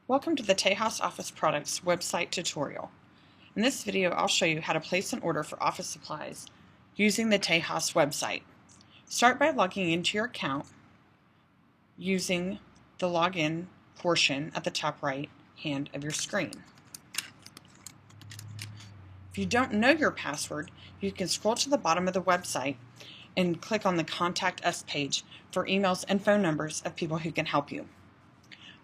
Welcome to the Tejas Office Products website tutorial. In this video, I'll show you how to place an order for office supplies using the Tejas website. Start by logging into your account using the login portion at the top right hand of your screen. If you don't know your password, you can scroll to the bottom of the website and click on the Contact Us page for emails and phone numbers of people who can help you.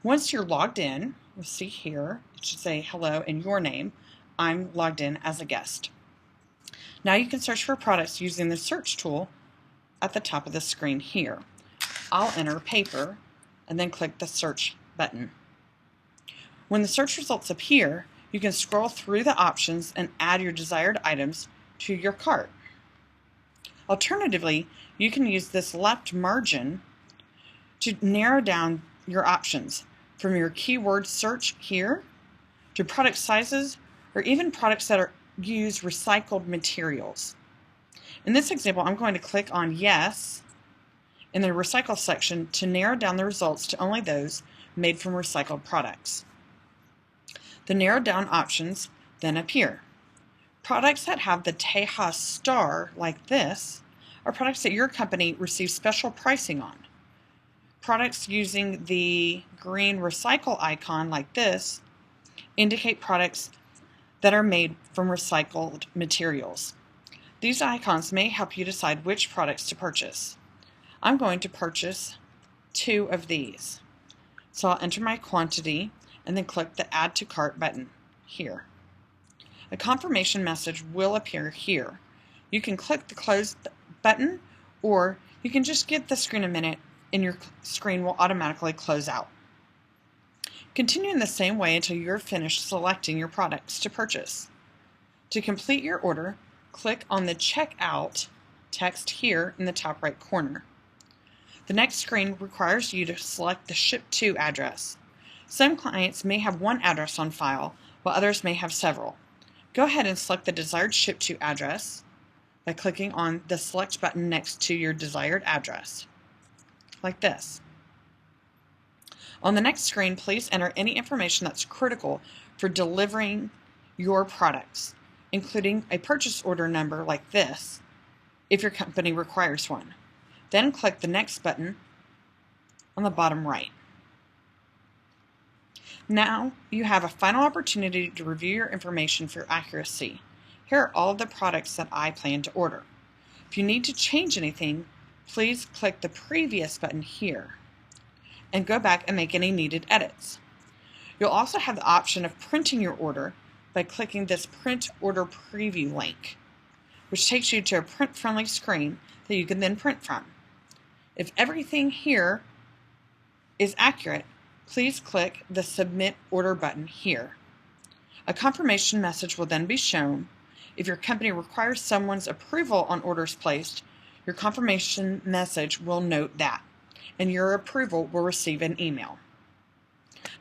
Once you're logged in, you'll see here, it should say hello and your name. I'm logged in as a guest. Now you can search for products using the search tool at the top of the screen here. I'll enter paper and then click the search button. When the search results appear, you can scroll through the options and add your desired items to your cart. Alternatively, you can use this left margin to narrow down your options from your keyword search here to product sizes or even products that use recycled materials. In this example, I'm going to click on Yes in the Recycle section to narrow down the results to only those made from recycled products. The narrowed down options then appear. Products that have the Tejas star, like this, are products that your company receives special pricing on. Products using the green recycle icon, like this, indicate products that are made from recycled materials. These icons may help you decide which products to purchase. I'm going to purchase 2 of these. So I'll enter my quantity and then click the Add to Cart button here. A confirmation message will appear here. You can click the Close button, or you can just give the screen a minute and your screen will automatically close out. Continue in the same way until you're finished selecting your products to purchase. To complete your order, click on the Checkout text here in the top right corner. The next screen requires you to select the Ship To address. Some clients may have one address on file, while others may have several. Go ahead and select the desired Ship To address by clicking on the Select button next to your desired address, like this. On the next screen, please enter any information that's critical for delivering your products, including a purchase order number like this, if your company requires one. Then click the Next button on the bottom right. Now you have a final opportunity to review your information for accuracy. Here are all of the products that I plan to order. If you need to change anything, please click the Previous button here and go back and make any needed edits. You'll also have the option of printing your order by clicking this Print Order Preview link, which takes you to a print-friendly screen that you can then print from. If everything here is accurate, please click the Submit Order button here. A confirmation message will then be shown. If your company requires someone's approval on orders placed, your confirmation message will note that, and your approval will receive an email.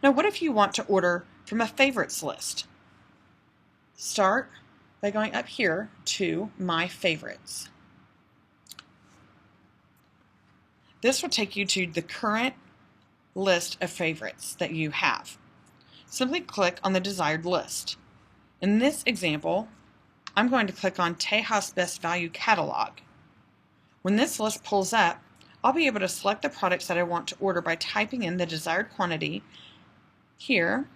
Now, what if you want to order from a favorites list? Start by going up here to My Favorites. This will take you to the current list of favorites that you have. Simply click on the desired list. In this example, I'm going to click on Tejas Best Value Catalog. When this list pulls up, I'll be able to select the products that I want to order by typing in the desired quantity here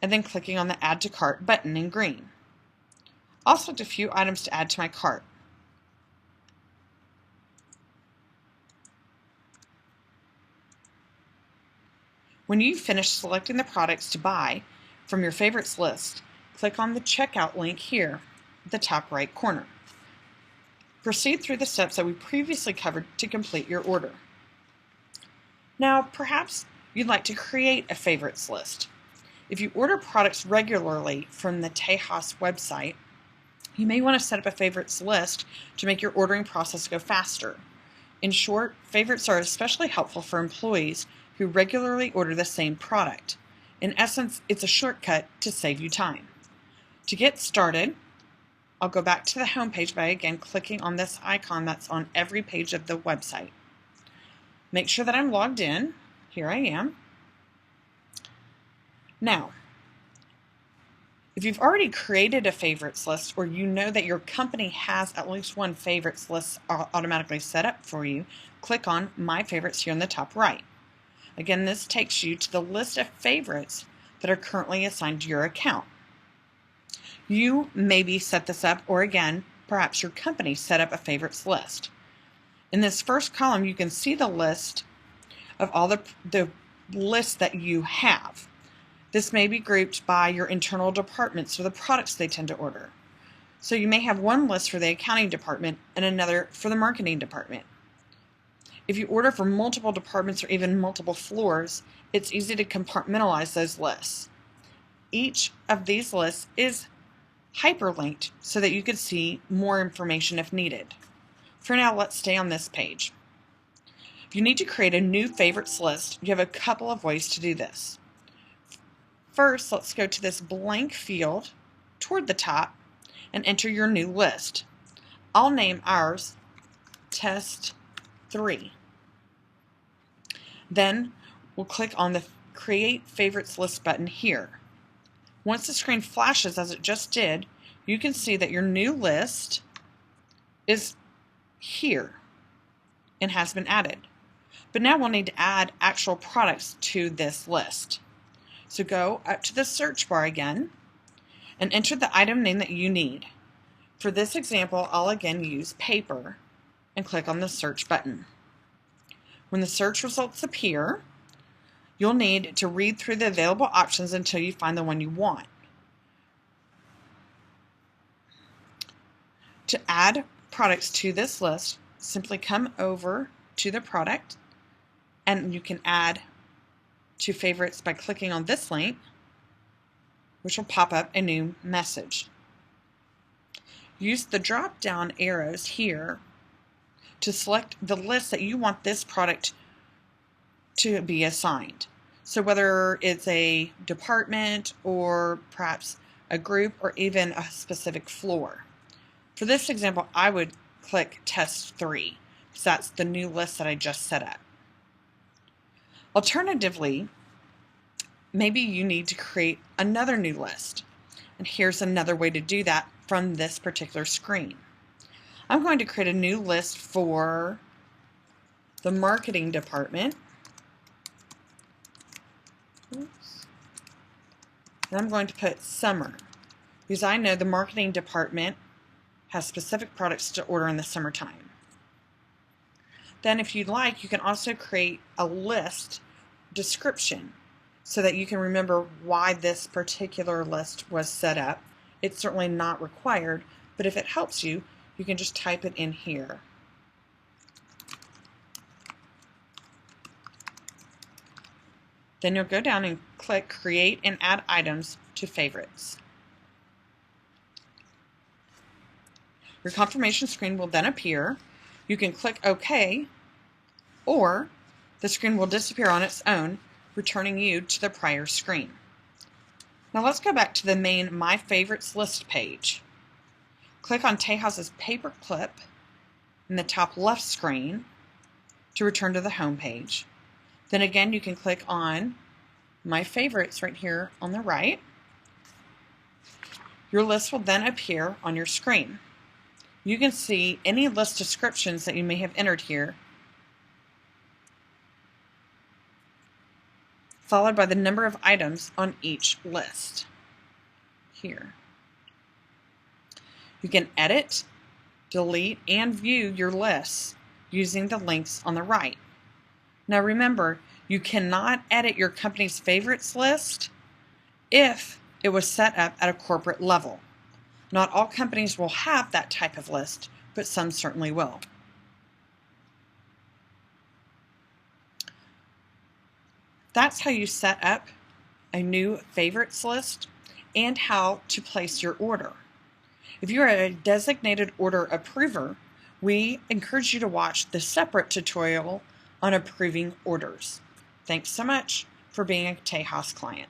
and then clicking on the Add to Cart button in green. I'll select a few items to add to my cart. When you've finished selecting the products to buy from your favorites list, click on the Checkout link here at the top right corner. Proceed through the steps that we previously covered to complete your order. Now, perhaps you'd like to create a favorites list. If you order products regularly from the Tejas website, you may want to set up a favorites list to make your ordering process go faster. In short, favorites are especially helpful for employees who regularly order the same product. In essence, it's a shortcut to save you time. To get started, I'll go back to the home page by again clicking on this icon that's on every page of the website. Make sure that I'm logged in Here I am. Now, if you've already created a favorites list, or you know that your company has at least one favorites list automatically set up for you, click on My Favorites here in the top right. Again, this takes you to the list of favorites that are currently assigned to your account. You maybe set this up, or again, perhaps your company set up a favorites list. In this first column, you can see the list of all the lists that you have. This may be grouped by your internal departments or the products they tend to order. So you may have one list for the accounting department and another for the marketing department. If you order for multiple departments or even multiple floors, it's easy to compartmentalize those lists. Each of these lists is hyperlinked so that you can see more information if needed. For now, let's stay on this page. If you need to create a new favorites list, you have a couple of ways to do this. First, let's go to this blank field toward the top and enter your new list. I'll name ours Test 3. Then we'll click on the Create Favorites List button here. Once the screen flashes as it just did, you can see that your new list is here and has been added. But now we'll need to add actual products to this list. So go up to the search bar again and enter the item name that you need. For this example, I'll again use paper and click on the search button. When the search results appear, you'll need to read through the available options until you find the one you want. To add products to this list, simply come over to the product and you can add to favorites by clicking on this link, which will pop up a new message. Use the drop down arrows here to select the list that you want this product to be assigned. So whether it's a department or perhaps a group or even a specific floor. For this example, I would click Test 3 because that's the new list that I just set up. Alternatively, maybe you need to create another new list. And here's another way to do that from this particular screen. I'm going to create a new list for the marketing department. Oops. And I'm going to put summer because I know the marketing department has specific products to order in the summertime. Then if you'd like, you can also create a list description so that you can remember why this particular list was set up. It's certainly not required, but if it helps you, you can just type it in here. Then you'll go down and click Create and Add Items to Favorites. Your confirmation screen will then appear. You can click OK, or the screen will disappear on its own, returning you to the prior screen. Now let's go back to the main My Favorites list page. Click on Tejas' paperclip in the top left screen to return to the home page. Then again, you can click on My Favorites right here on the right. Your list will then appear on your screen. You can see any list descriptions that you may have entered here, followed by the number of items on each list here. You can edit, delete, and view your lists using the links on the right. Now remember, you cannot edit your company's favorites list if it was set up at a corporate level. Not all companies will have that type of list, but some certainly will. That's how you set up a new favorites list and how to place your order. If you're a designated order approver, we encourage you to watch the separate tutorial on approving orders. Thanks so much for being a Tejas client.